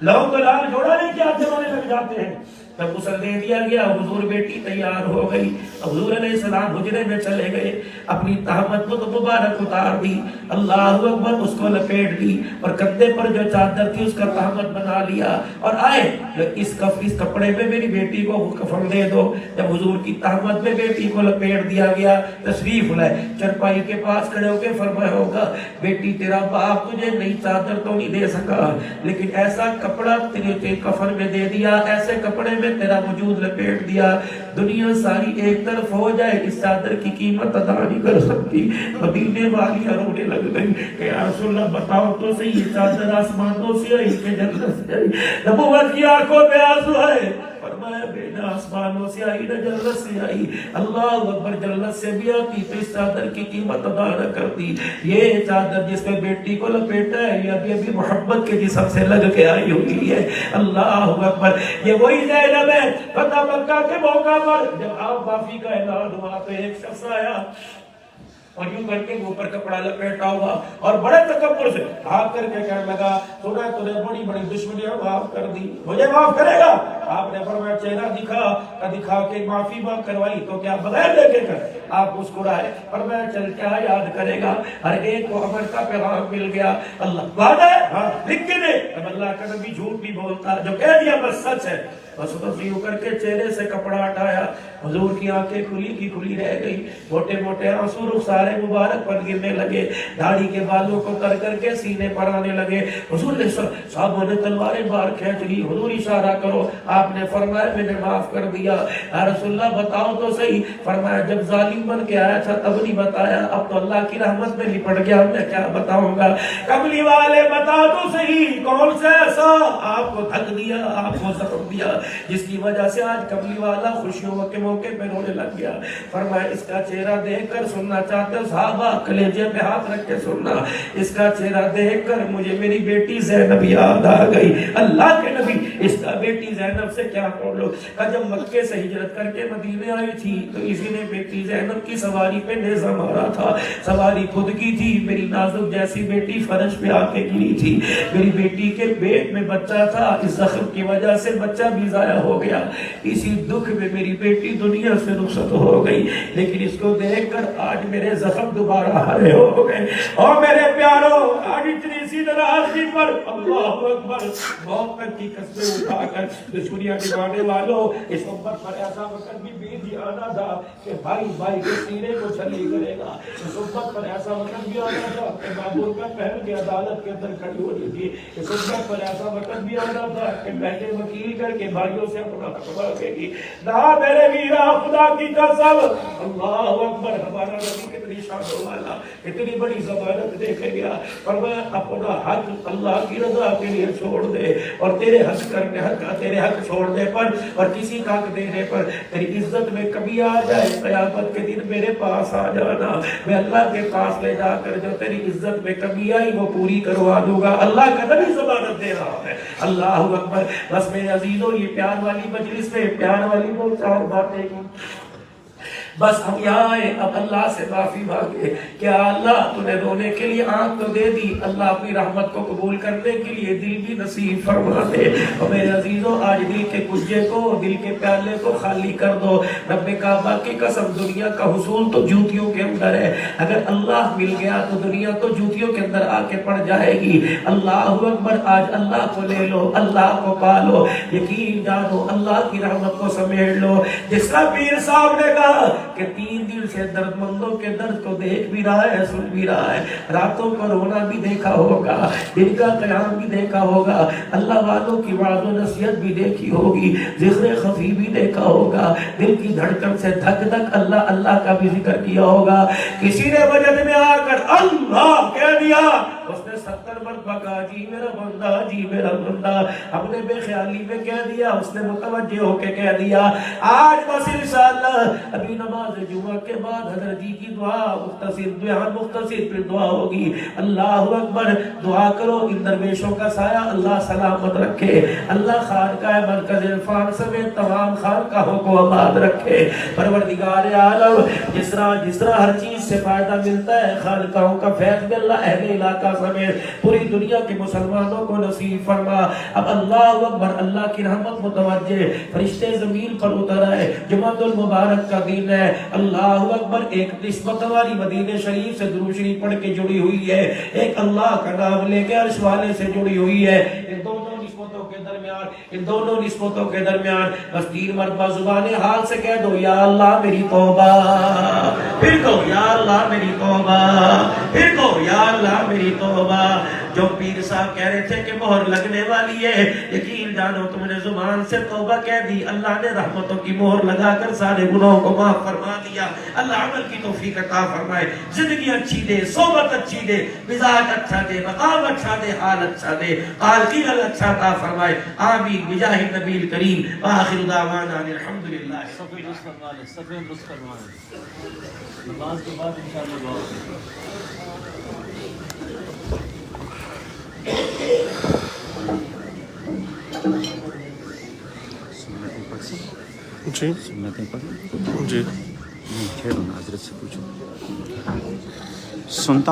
S1: لوگ تو لال جوڑا نہیں کیا جمانے لگ جاتے ہیں۔ جب غسل دے دیا گیا، حضور بیٹی تیار ہو گئی، حضور علیہ السلام حجرے میں چلے گئے، اپنی تہمت مبارک اتار دی، اللہ اکبر، اس کو لپیٹ دی اور کندھے پر جو چادر تھی اس کا تہمت بنا لیا، اور آئے اس کپڑے میں میری بیٹی کو کفن دے دو۔ جب حضور کی تہمت میں بیٹی کو لپیٹ دیا گیا، تشریف لائے، چرپائی کے پاس کھڑے ہو کے فرمایا ہوگا بیٹی تیرا باپ تجھے نئی چادر تو نہیں دے سکا، لیکن ایسا کپڑا تیرے کفن میں دے دیا، ایسے کپڑے میں تیرا وجود لپیٹ دیا، دنیا ساری ایک طرف ہو جائے اس چادر کی قیمت ادا نہیں کر سکتی۔ مدینے والی رونے لگ گئی کہ یا رسول اللہ بتاؤ تو صحیح، یہ چادر آسمانوں سے آئی کہ جنت سے آئی؟ نبوت کی آنکھوں میں آنسو ہے، فرمایا بیٹا آسمانوں سے آئی نہ جنت سے آئی، اللہ اکبر، جنت سے بھی آتی تو اس چادر کی قیمت ادا نہ کرتی۔ یہ چادر جس میں بیٹی کو لپیٹا ہے یہ ابھی محبت کے جسم سے لگ کے آئی ہوئی ہے، اللہ اکبر۔ یہ وہی زینب ہے فتح مکہ کے موقع پر جب آپ معافی کا اعلان ہوا تو ایک شخص آیا اور یوں کر کے اوپر کپڑا لپیٹا ہوا اور بڑے تکبر سے ہاتھ کر کے کہنے لگا سنا تو نے بڑی بڑی دشمنیاں معاف کر دی، مجھے معاف کرے گا؟ آپ نے فرمایا چہرہ دکھا کے معافی معاف کروائی تو کیا بغیر دیکھے کر؟ آپ مسکرائے، فرمایا چل کیا یاد کرے گا، ہر ایک کو امر کا پیغام مل گیا۔ اللہ وعدہ ہے، ہاں لکھ کے دے، اب اللہ کا نبی جھوٹ نہیں بولتا، جو کہہ دیا بس سچ ہے۔ بس یوں کر کے چہرے سے کپڑا ہٹایا، حضور کی آنکھیں کھلی کی کھلی رہ گئی، موٹے موٹے آنسو رخسارے مبارک پر گرنے لگے، داڑھی کے بالوں کو کر کر کے سینے پر آنے لگے۔ حضور نے صحابہ نے تلواریں بار کھینچ لی، حضور اشارہ کرو، آپ نے فرمایا میں نے معاف کر دیا۔ یا رسول اللہ بتاؤ تو صحیح، فرمایا جب ظالم بن کے آیا تھا تب نہیں بتایا، اب تو اللہ کی رحمت میں لپٹ گیا، میں کیا بتاؤں گا؟ کملی والے بتا تو صحیح، کون سا ایسا آپ کو دھک دیا، آپ کو زخم دیا جس کی وجہ سے آج کملی والا خوشیوں کے موقع پہ رونے لگ گیا؟ فرمایا اس کا چہرہ دیکھ کر سننا چاہتے ہو صحابہ کلیجے پہ ہاتھ رکھ کے سننا، اس کا چہرہ دیکھ کر مجھے میری بیٹی زینب یاد آ گئی۔ اللہ کے نبی اس کا بیٹی زینب سے کیا کر لو، جب مکے سے ہجرت کر کے مدینے آئی تھی تو اسی نے بیٹی زینب کی سواری پہ نیزہ مارا تھا، سواری خود کی تھی، میری نازک جیسی بیٹی فرش پہ آ کے گری تھی، میری بیٹی کے پیٹ میں بچہ تھا، اس زخم کی وجہ سے بچہ بھی ضائع ہو گیا, اسی دکھ میں میری بیٹی دنیا سے رخصت ہو گئی, لیکن اس کو دیکھ کر آج میرے زخم دوبارہ ہرے ہو گئے. اور میرے پیاروں, آج اتنی سی ناراضگی پر اللہ اکبر موت تک کی قسمیں اٹھا کر دشمنیاں نبھانے والوں, اس امت پر ایسا وقت بھی بیت آنا تھا کہ بھائی بھائی کے سینے کو چھلی کرے گا. اس امت پر ایسا وقت بھی آنا تھا کہ معمول کا پہل کے عدالت کے اندر کھڑی ہونی تھی. اس امت پر ایسا وقت بھی آنا تھا کہ بہنیں وکیل کر کے بھائیوں سے اپنا حق مانگے گی. نہ میرے ویرا خدا کی قسم, اللہ اکبر, ہمارا نبی کتنی شان والا, اتنی بڑی ضمانت دے کے گیا, فرمایا اپنا حق اللہ کی رضا کے لیے چھوڑ دے, اور تیرے حق کرنے تیرے حق چھوڑنے پر اور کسی کا حق دینے پر تیری عزت میں کمی آ جائے, قیامت کے دن میرے پاس آ جانا, میں اللہ کے پاس لے جا کر جو تیری عزت میں کمی آئی وہ پوری کروا دوں گا. اللہ کا نبی ضمانت دے رہا ہے. اللہ اکبر. بس میرے عزیزوں, یہ پیار والی مجلس میں پیار والی دو چار باتیں کی, بس ہم یہاں آئے, اب اللہ سے معافی مانگے. کیا اللہ تو نے رونے کے لیے آنکھ تو دے دی, اللہ اپنی رحمت کو قبول کرنے کے لیے دل بھی نصیب فرما دے. اور میرے عزیزوں, آج دل کے کجے کو, دل کے پیالے کو خالی کر دو. رب کعبہ کی قسم, دنیا کا حصول تو جوتیوں کے اندر ہے, اگر اللہ مل گیا تو دنیا تو جوتیوں کے اندر آ کے پڑ جائے گی. اللہ اکبر. آج اللہ کو لے لو, اللہ کو پالو, یقین جانو اللہ کی رحمت کو سمیٹ لو. جس کا پیر صاحب نے کہا کہ 3 دن سے درد مندوں کے درد کو دیکھ بھی رہا ہے, سن بھی رہا ہے, راتوں کو رونا بھی دیکھا ہوگا, دن کا قیام بھی دیکھا ہوگا, اللہ والوں کی وعظ و نصیحت بھی دیکھی ہوگی, ذکر خفی بھی دیکھا ہوگا, دل کی دھڑکن سے دھک دھک اللہ اللہ کا بھی ذکر کیا ہوگا. کسی نے وجد میں آ کر اللہ کہہ دیا, اس نے 70 مرتبہ کہا جی میرا بندہ, جی میرا بندہ, اپنے بے خیالی میں کہہ دیا, اس نے متوجہ ہو کے کہہ دیا. آج بس انشاءاللہ ابھی نماز جمعہ کے بعد حضرت جی کی دعا مختصر پھر دعا ہوگی. اللہ اکبر. دعا کرو ان درویشوں کا سایہ اللہ سلامت رکھے, اللہ خانقاہ مرکز عرفان سمیت تمام خانقاہوں کو آباد رکھے. پروردگار عالم, جس طرح ہر چیز سے فائدہ ملتا ہے, خانقاہوں کا فیض بھی اللہ اہل علاقہ سمیت پوری دنیا کے مسلمانوں کو نصیب فرما. اب اللہ اکبر, اللہ کی رحمت متوجہ, فرشتے زمین پر اتر آئے, جمعۃ المبارک کا دن ہے. اللہ اکبر. ایک نسبت والی مدینہ شریف سے درود شریف پڑھ کے جڑی ہوئی ہے, ایک اللہ کا نام لے کے عرش والے سے جڑی ہوئی ہے. ان دونوں نسبتوں کے درمیان بس 3 مرتبہ زبان حال سے کہہ دو یا اللہ میری توبہ, پھر کہو یا اللہ میری توبہ, پھر کہو یا اللہ میری توبہ. جو پیر صاحب کہہ رہے تھے کہ مہر لگنے والی ہے, یقین جانو تم نے زبان سے توبہ کہہ دی, اللہ نے رحمتوں کی مہر لگا کر سارے گناہوں کو معاف فرما دیا. اللہ عمل کی توفیق عطا فرمائے, زندگی اچھی دے, صحبت اچھی دے, مزاج اچھا دے, مقام اچھا دے, حال اچھا دے, قال کی حال اچھا عطا فرمائے. آمین بجاہ النبی الکریم. وآخر دعوانا الحمدللہ. نماز کے بعد انشاءاللہ دعا
S2: جی
S3: سنتیں پڑھ
S2: جی
S3: حضرت سے پوچھو. سنتا